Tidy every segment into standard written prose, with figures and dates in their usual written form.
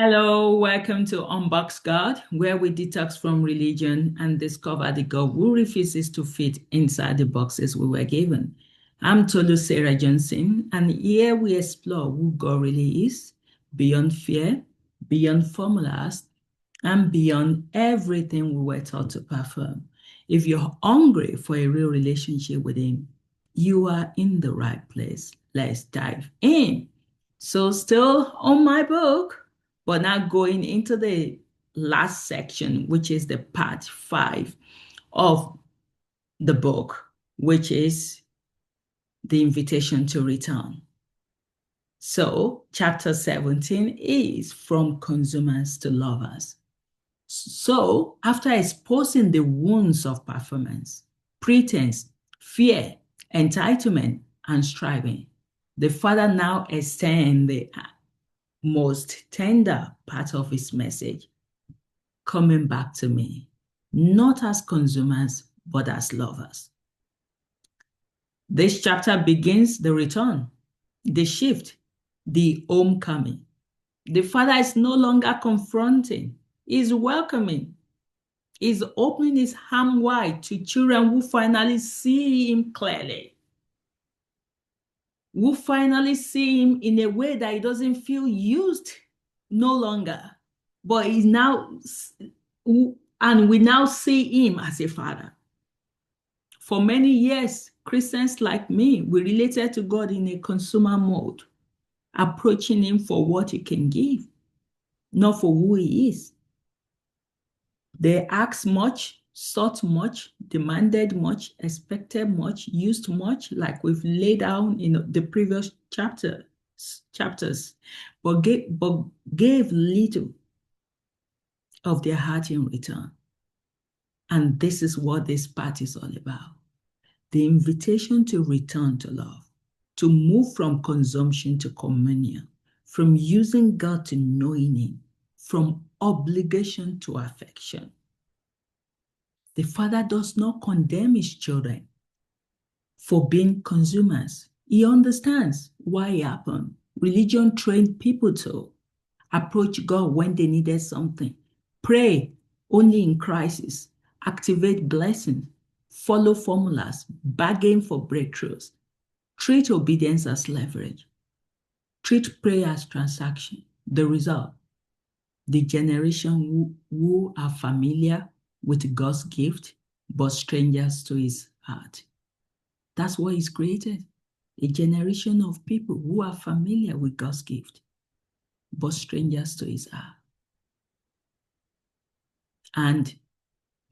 Hello, welcome to Unboxed God, where we detox from religion and discover the God who refuses to fit inside the boxes we were given. I'm Tolu Sarah Johnson, and here we explore who God really is, beyond fear, beyond formulas, and beyond everything we were taught to perform. If you're hungry for a real relationship with Him, you are in the right place. Let's dive in. So, still on my book, but now going into the last section, which is the part 5 of the book, which is the invitation to return. So, chapter 17 is from consumers to lovers. So, after exposing the wounds of performance, pretense, fear, entitlement, and striving, the Father now extends the most tender part of his message, coming back to me, not as consumers, but as lovers. This chapter begins the return, the shift, the homecoming. The Father is no longer confronting, he's welcoming. He's opening his arm wide to children who finally see him clearly, who finally see him in a way that he doesn't feel used no longer, but he's now, and we now see him as a father. For many years, Christians like me, we related to God in a consumer mode, approaching him for what he can give, not for who he is. They asked much, sought much, demanded much, expected much, used much, like we've laid down in the previous chapters, but gave little of their heart in return. And this is what this part is all about. The invitation to return to love, to move from consumption to communion, from using God to knowing him, from obligation to affection. The Father does not condemn his children for being consumers. He understands why it happened. Religion trained people to approach God when they needed something, pray only in crisis, activate blessings, follow formulas, bargain for breakthroughs, treat obedience as leverage, treat prayer as transaction. The result, the generation who are familiar with God's gift, but strangers to his heart. That's what he's created. A generation of people who are familiar with God's gift, but strangers to his heart. And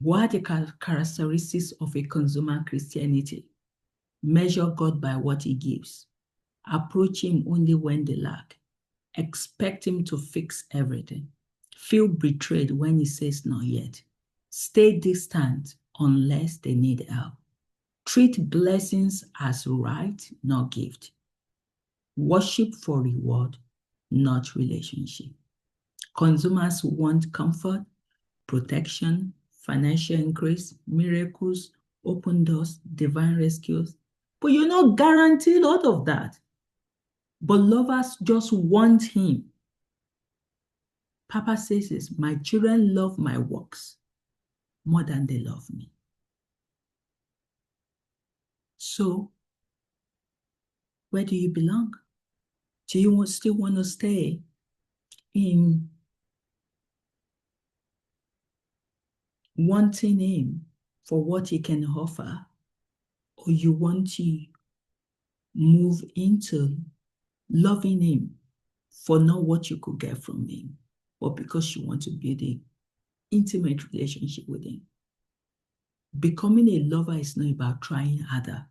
what are the characteristics of a consumer Christianity? Measure God by what he gives. Approach him only when they lack. Expect him to fix everything. Feel betrayed when he says not yet. Stay distant unless they need help. Treat blessings as right, not gift. Worship for reward, not relationship. Consumers want comfort, protection, financial increase, miracles, open doors, divine rescues. But you're not guaranteed all of that. But lovers just want him. Papa says this, my children love my works more than they love me. So, where do you belong? Do you still want to stay in wanting him for what he can offer, or you want to move into loving him for not what you could get from him, but because you want to build an intimate relationship with him? Becoming a lover is not about trying harder,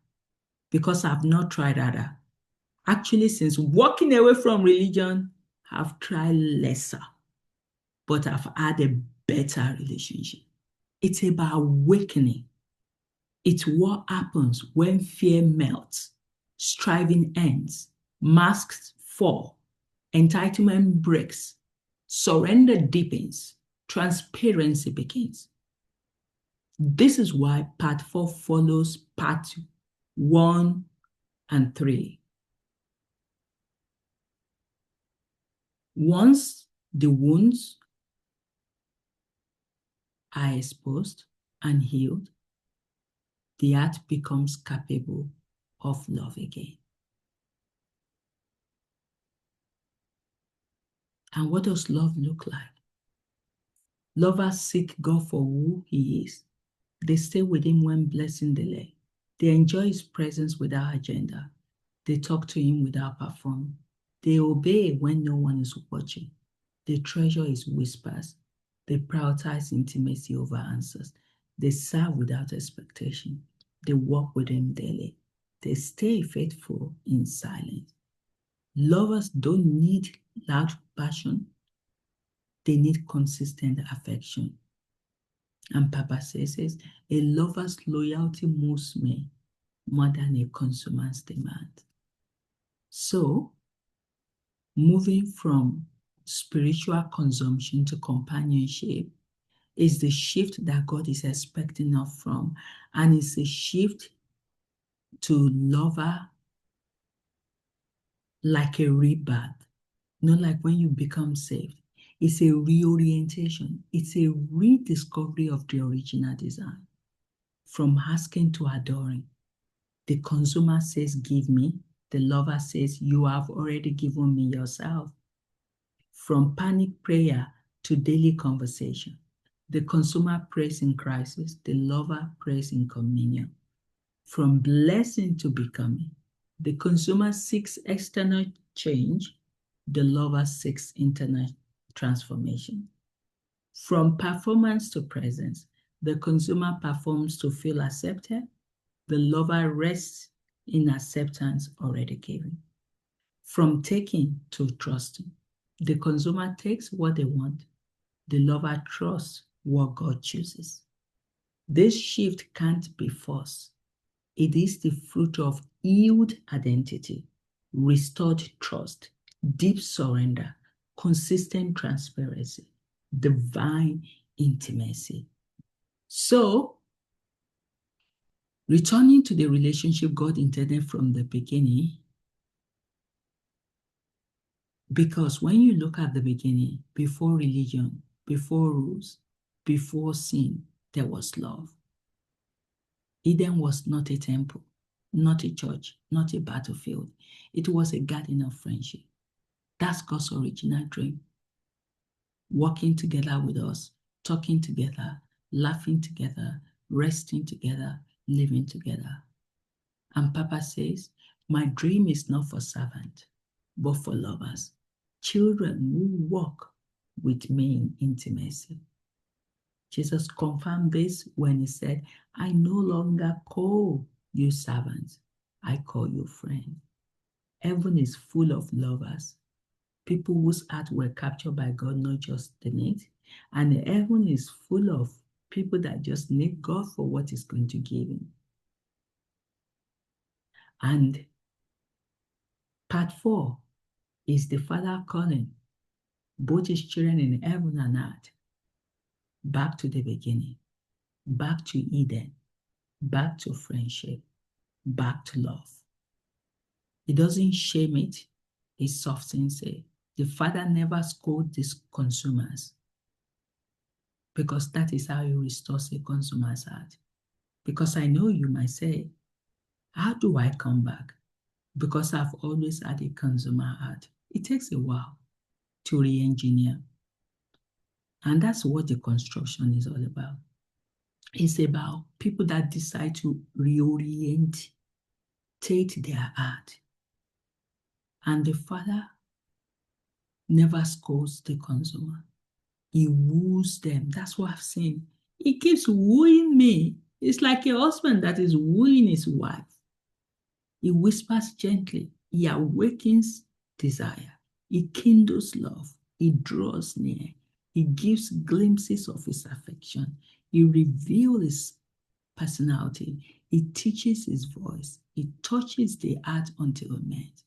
because I've not tried harder. Actually, since walking away from religion, I've tried lesser, but I've had a better relationship. It's about awakening. It's what happens when fear melts, striving ends, masks fall, entitlement breaks, surrender deepens, transparency begins. This is why part 4 follows part 1 and 3. Once The wounds are exposed and healed. The heart becomes capable of love again. And what does love look like? Lovers seek God for who He is. They stay with Him when blessing delay. They enjoy His presence without agenda. They talk to Him without performing. They obey when no one is watching. They treasure His whispers. They prioritize intimacy over answers. They serve without expectation. They walk with Him daily. They stay faithful in silence. Lovers don't need loud passion. They need consistent affection. And Papa says, a lover's loyalty moves me more than a consumer's demand. So, moving from spiritual consumption to companionship is the shift that God is expecting us from. And it's a shift to lover like a rebirth, not like when you become saved. It's a reorientation. It's a rediscovery of the original design. From asking to adoring. The consumer says, give me. The lover says, you have already given me yourself. From panic prayer to daily conversation. The consumer prays in crisis. The lover prays in communion. From blessing to becoming. The consumer seeks external change. The lover seeks internal transformation. From performance to presence. The consumer performs to feel accepted. The lover rests in acceptance already given. From taking to trusting. The consumer takes what they want. The lover trusts what God chooses. This shift can't be forced. It is the fruit of healed identity, restored trust, deep surrender, consistent transparency, divine intimacy. So, returning to the relationship God intended from the beginning, because when you look at the beginning, before religion, before rules, before sin, there was love. Eden was not a temple, not a church, not a battlefield. It was a garden of friendship. That's God's original dream. Walking together with us, talking together, laughing together, resting together, living together. And Papa says, my dream is not for servants, but for lovers, children who walk with me in intimacy. Jesus confirmed this when he said, I no longer call you servants, I call you friends. Heaven is full of lovers, people whose hearts were captured by God, not just the need. And heaven is full of people that just need God for what He's going to give Him. And part 4 is the Father calling both His children in heaven and earth back to the beginning, back to Eden, back to friendship, back to love. He doesn't shame it, He softens it. The Father never scolds these consumers because that is how He restores a consumer's heart. Because I know you might say, how do I come back? Because I've always had a consumer heart. It takes a while to re-engineer. And that's what deconstruction is all about. It's about people that decide to reorientate their heart. And the Father never scolds the consumer. He woos them. That's what I've seen. He keeps wooing me. It's like a husband that is wooing his wife. He whispers gently. He awakens desire. He kindles love. He draws near. He gives glimpses of his affection. He reveals his personality. He teaches his voice. He touches the heart until it met.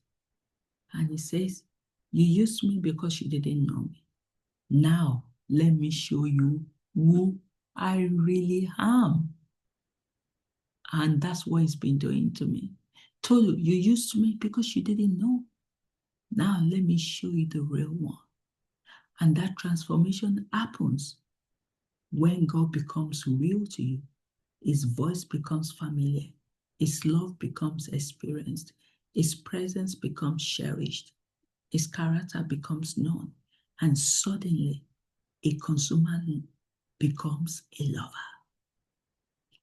And he says, you used me because you didn't know me. Now, let me show you who I really am. And that's what He's been doing to me. Told you, you used me because you didn't know. Now, let me show you the real one. And that transformation happens when God becomes real to you. His voice becomes familiar. His love becomes experienced. His presence becomes cherished. His character becomes known. And suddenly, a consumer becomes a lover.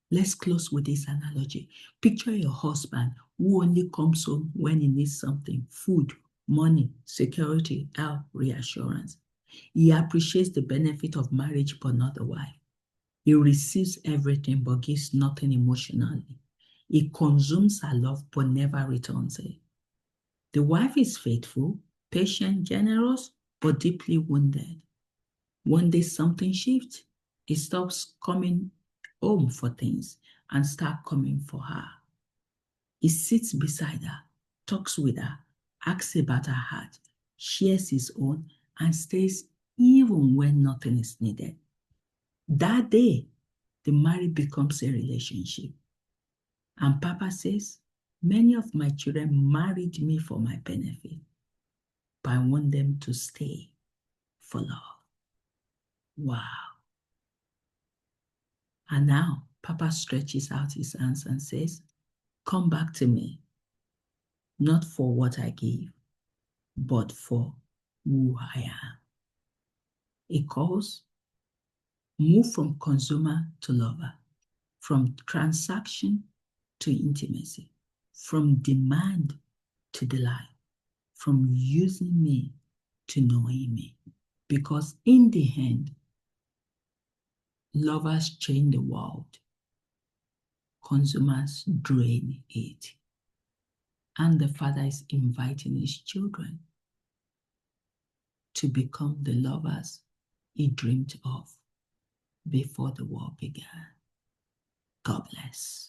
Let's close with this analogy. Picture your husband who only comes home when he needs something: food, money, security, health, reassurance. He appreciates the benefit of marriage, but not the wife. He receives everything, but gives nothing emotionally. He consumes her love, but never returns it. The wife is faithful, patient, generous, but deeply wounded. One day something shifts. He stops coming home for things and starts coming for her. He sits beside her, talks with her, asks about her heart, shares his own, and stays even when nothing is needed. That day, the marriage becomes a relationship. And Papa says, many of my children married me for my benefit, but I want them to stay for love. Wow. And now Papa stretches out his hands and says, come back to me, not for what I give, but for who I am. He calls, move from consumer to lover, from transaction to intimacy, from demand to delight, from using me to knowing me. Because in the end, lovers change the world, consumers drain it. And the Father is inviting his children to become the lovers he dreamed of before the war began. God bless.